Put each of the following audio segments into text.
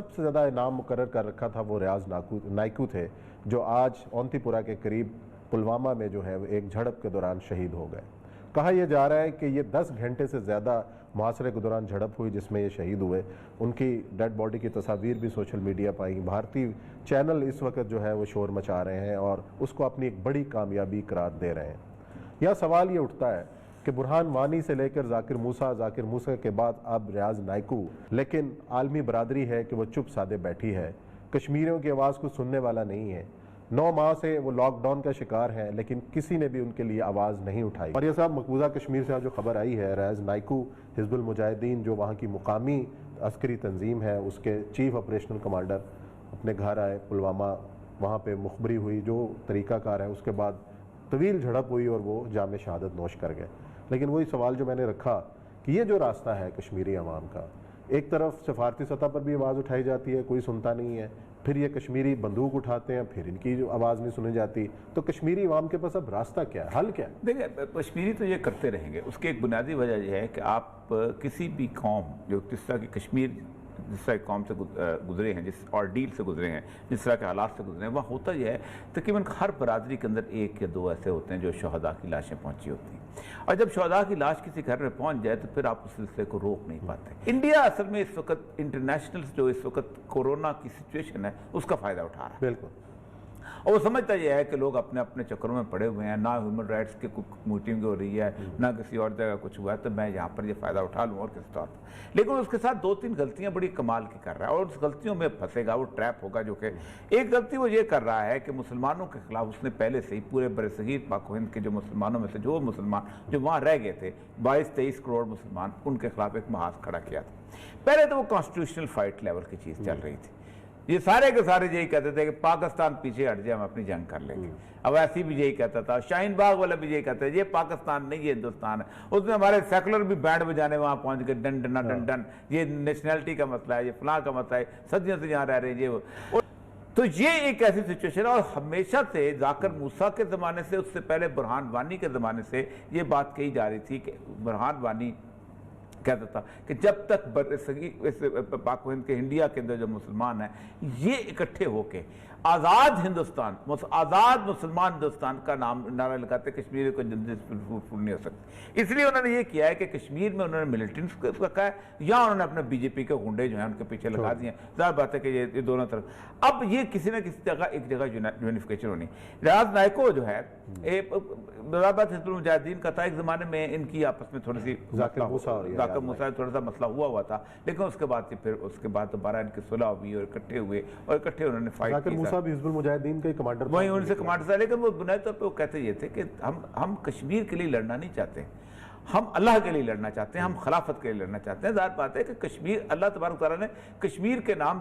سب سے زیادہ انعام مقرر کر رکھا تھا وہ ریاض نائکو تھے، جو آج اونتی پورہ کے قریب پلوامہ میں جو ہے ایک جھڑپ کے دوران شہید ہو گئے۔ کہا یہ جا رہا ہے کہ یہ 10 گھنٹے سے زیادہ محاصرے کے دوران جھڑپ ہوئی جس میں یہ شہید ہوئے۔ ان کی ڈیڈ باڈی کی تصاویر بھی سوشل میڈیا پر آئیں۔ بھارتی چینل اس وقت جو ہے وہ شور مچا رہے ہیں اور اس کو اپنی ایک بڑی کامیابی قرار دے رہے ہیں۔ یہاں سوال یہ اٹھتا ہے کہ برہان وانی سے لے کر ذاکر موسیٰ کے بعد اب ریاض نائکو، لیکن عالمی برادری ہے کہ وہ چپ سادے بیٹھی ہے، کشمیریوں کی آواز کو سننے والا نہیں ہے۔ 9 ماہ سے وہ لاک ڈاؤن کا شکار ہیں لیکن کسی نے بھی ان کے لیے آواز نہیں اٹھائی۔ اور یہ صاحب مقبوضہ کشمیر سے جو خبر آئی ہے، ریاض نائکو حزب المجاہدین جو وہاں کی مقامی عسکری تنظیم ہے، اس کے چیف آپریشنل کمانڈر اپنے گھر آئے پلوامہ، وہاں پہ مخبری ہوئی جو طریقہ کار ہے، اس کے بعد طویل جھڑپ ہوئی اور وہ جام شہادت نوش کر گئے۔ لیکن وہی سوال جو میں نے رکھا کہ یہ جو راستہ ہے کشمیری عوام کا، ایک طرف سفارتی سطح پر بھی آواز اٹھائی جاتی ہے، کوئی سنتا نہیں ہے، پھر یہ کشمیری بندوق اٹھاتے ہیں، پھر ان کی جو آواز نہیں سنی جاتی، تو کشمیری عوام کے پاس اب راستہ کیا ہے، حل کیا ہے؟ دیکھیں، کشمیری تو یہ کرتے رہیں گے۔ اس کی ایک بنیادی وجہ یہ ہے کہ آپ کسی بھی قوم جو جس طرح کی کشمیر جس طرح قوم سے گزرے ہیں، جس آرڈیل سے گزرے ہیں، جس طرح کے حالات سے گزرے ہیں، وہاں ہوتا یہ ہے تقریباً ہر برادری کے اندر 1 یا 2 ایسے ہوتے ہیں جو شہداء کی لاشیں پہنچی ہوتی ہیں، اور جب شہداء کی لاش کسی گھر میں پہنچ جائے تو پھر آپ اس سلسلے کو روک نہیں پاتے۔ انڈیا اصل میں اس وقت انٹرنیشنل جو اس وقت کورونا کی سچویشن ہے اس کا فائدہ اٹھا رہا ہے، بالکل، اور وہ سمجھتا یہ ہے کہ لوگ اپنے اپنے چکروں میں پڑے ہوئے ہیں، نہ ہیومن رائٹس کی کوئی میٹنگ ہو رہی ہے، نہ کسی اور جگہ کچھ ہوا ہے، تو میں یہاں پر یہ فائدہ اٹھا لوں اور کس طور پر۔ لیکن اس کے ساتھ 2-3 غلطیاں بڑی کمال کی کر رہا ہے، اور اس غلطیوں میں پھنسے گا، وہ ٹریپ ہوگا۔ جو کہ ایک غلطی وہ یہ کر رہا ہے کہ مسلمانوں کے خلاف اس نے پہلے سے ہی پورے برصغیر پاک و ہند کے جو مسلمانوں میں سے جو مسلمان جو وہاں رہ گئے تھے 22-23 کروڑ مسلمان، ان کے خلاف ایک محاذ کھڑا کیا تھا۔ پہلے تو وہ کانسٹیٹیوشنل فائٹ لیول کی چیز چل رہی تھی، یہ سارے کے سارے یہی کہتے تھے کہ پاکستان پیچھے ہٹ جائے، ہم اپنی جنگ کر لیں گے۔ اب ایسی بھی یہی کہتا تھا، شاہین باغ والا بھی یہی کہتا ہے یہ پاکستان نہیں، یہ ہندوستان ہے۔ اس میں ہمارے سیکولر بھی بینڈ بجانے وہاں پہنچ گئے، ڈن ڈنا ڈن ڈن، یہ نیشنلٹی کا مسئلہ ہے، یہ فلاں کا مسئلہ ہے، صدیوں سے یہاں رہ رہے ہیں یہ۔ تو یہ ایک ایسی سچویشن ہے، اور ہمیشہ سے ذاکر موسیٰ کے زمانے سے، اس سے پہلے برہان وانی کے زمانے سے یہ بات کہی جا رہی تھی کہ برہان وانی کہتا تھا کہ جب تک پاک و ہند کے انڈیا کے اندر جو مسلمان ہیں یہ اکٹھے ہو کے آزاد ہندوستان، آزاد مسلمان ہندوستان کا نام نعرہ لگاتے، کشمیر کو جلدی نہیں ہو سکتی۔ اس لیے انہوں نے یہ کیا ہے کہ کشمیر میں انہوں نے ملیٹنٹس کو رکھا ہے، یا انہوں نے اپنے بی جے پی کے گنڈے جو ہیں ان کے پیچھے لگا دیے ہیں۔ ظاہر بات ہے کہ یہ دونوں طرف اب یہ کسی نہ کسی جگہ ایک جگہ یونیفیکیشن ہونی۔ ریاض نائکو جو ہے بات حزب المجاہدین کا تھا، ایک زمانے میں ان کی آپس میں تھوڑی سی ذاکر موسیٰ تھوڑا سا مسئلہ ہوا تھا، لیکن اس کے بعد پھر اس کے بعد دوبارہ ان کی صلح ہوئی اور اکٹھے ہوئے اور اکٹھے انہوں نے فائٹ کی۔ موسیٰ بھی حزب المجاہدین کا کمانڈر تھا، وہیں ان سے کمانڈر تھا، لیکن وہ بنیادی طور پہ وہ کہتے یہ تھے کہ ہم کشمیر کے لیے لڑنا نہیں چاہتے، ہم اللہ کے لیے لڑنا چاہتے ہیں، ہم خلافت کے لیے لڑنا چاہتے ہیں۔ ظاہر بات ہے کہ کشمیر، اللہ تبارک تعالیٰ نے کشمیر کے نام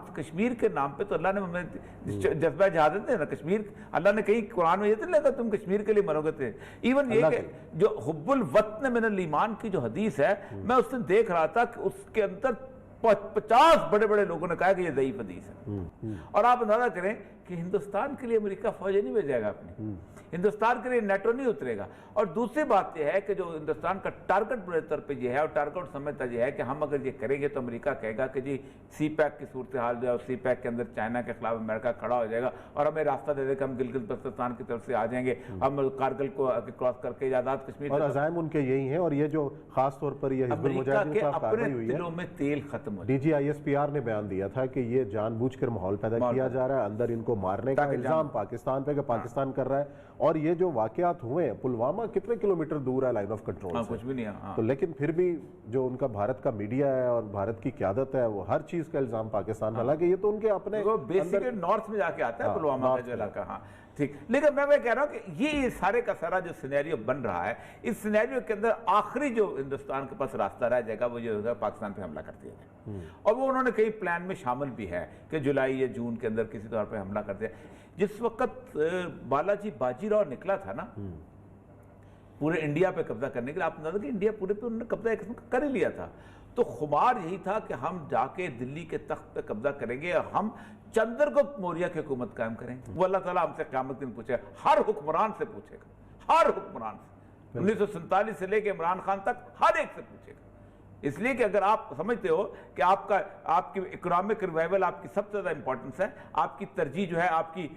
پہ تو اللہ نے ہمیں جذبہ جہاد دیا نا۔ کشمیر اللہ نے کہیں قرآن میں یہ تو نہیں لگا تم کشمیر کے لیے مرو گے تھے۔ ایون یہ کہ جو حب الوطن من الایمان کی جو حدیث ہے، میں اس دن دیکھ رہا تھا کہ اس کے اندر 50 بڑے بڑے لوگوں نے کہا کہ یہ ضعیف حدیث ہے۔ اور آپ اندازہ کریں کہ ہندوستان کے لیے امریکہ فوجیں نہیں بھیجے گا اپنی، ہندوستان کے لیے نیٹو نہیں اترے گا۔ اور دوسری بات یہ ہے کہ جو ہندوستان کا ٹارگٹ بڑے طور پہ یہ ہے، اور ٹارگٹ سمجھتا یہ ہے کہ ہم اگر یہ کریں گے تو امریکہ کہے گا کہ جی سی پیک کی صورتحال جو ہے، سی پیک کے اندر چائنا کے خلاف امریکہ کھڑا ہو جائے گا اور ہمیں راستہ دے دے کہ ہم گلگت بلتستان کی طرف سے آ جائیں گے، ہم کارگل کو کراس کر کے آزاد کشمیر۔ اور عزائم ان کے یہی ہیں، اور یہ جو خاص طور پر یہ حزب المجاہدین کے خلاف کارروائی ہوئی ہے، دلوں میں تیل ختم ہو۔ ڈی جی ISPR نے بیان دیا تھا کہ یہ جان بوجھ کر ماحول پیدا کیا جا رہا ہے، اندر ان کو مارنے کا الزام پاکستان پہ کہ پاکستان کر رہا ہے۔ اور یہ جو واقعات ہوئے ہیں، پلوامہ کتنے کلومیٹر دور ہے لائن آف کنٹرول سے، کچھ بھی نہیں ہے، تو لیکن پھر بھی جو ان کا بھارت کا میڈیا ہے اور بھارت کی قیادت ہے وہ ہر چیز کا الزام پاکستان، حالانکہ یہ تو ان کے اپنے بیسیکلی نارتھ میں جا کے آتا ہے پلوامہ کا جو علاقہ۔ ہاں ٹھیک، لیکن میں کہہ رہا ہوں کہ یہ سارے کا سارا جو سینیریو بن رہا ہے، اس سینیریو کے اندر آخری جو ہندوستان کے پاس راستہ رہ جائے گا وہ یہ ہوگا پاکستان پہ حملہ کر دیا جائے، اور وہ انہوں نے کئی پلان میں شامل بھی ہے کہ جولائی یا جون کے اندر کسی طور پہ حملہ کر دیا۔ جس وقت بالاجی باجی راؤ نکلا تھا نا پورے انڈیا پہ قبضہ کرنے کے لیے، آپ اندازہ کہ انڈیا پورے پہ انہوں نے قبضہ ایک قسم کا کر ہی لیا تھا، تو خمار یہی تھا کہ ہم جا کے دلی کے تخت پہ قبضہ کریں گے اور ہم چندرگپت موریہ کی حکومت قائم کریں گے۔ وہ اللہ تعالیٰ ہم سے قیامت دن پوچھے گا، ہر حکمران سے پوچھے گا، ہر حکمران سے، 1947 سے لے کے عمران خان تک ہر ایک سے پوچھے گا اس لیے کہ اگر آپ سمجھتے ہو کہ آپ کی اکنامک ریوائول آپ کی سب سے زیادہ امپورٹنس ہے، آپ کی ترجیح جو ہے آپ کی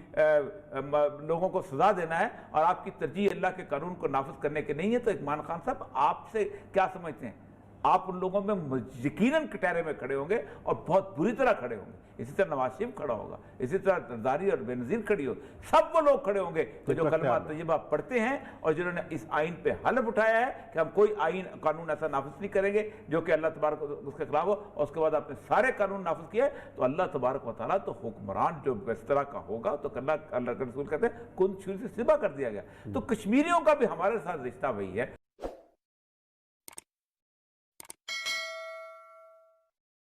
لوگوں کو سزا دینا ہے اور آپ کی ترجیح اللہ کے قانون کو نافذ کرنے کے نہیں ہے، تو عثمان خان صاحب آپ سے کیا سمجھتے ہیں؟ آپ ان لوگوں میں یقیناً کٹہرے میں کھڑے ہوں گے اور بہت بری طرح کھڑے ہوں گے. اسی طرح نواز شریف کھڑا ہوگا، اسی طرح زرداری اور بے نظیر کھڑی ہو، سب وہ لوگ کھڑے ہوں گے کہ جو کلمہ طیبہ پڑھتے ہیں اور جنہوں نے اس آئین پہ حلف اٹھایا ہے کہ ہم کوئی آئین قانون ایسا نافذ نہیں کریں گے جو کہ اللہ تبارک اس کے خلاف ہو، اور اس کے بعد آپ نے سارے قانون نافذ کیے تو اللہ تبارک و تعالیٰ تو حکمران جو اس طرح کا ہوگا تو اللہ کے رسول کہتے ہیں کن چھری سے سبا کر دیا گیا. تو کشمیریوں کا بھی ہمارے ساتھ رشتہ وہی ہے.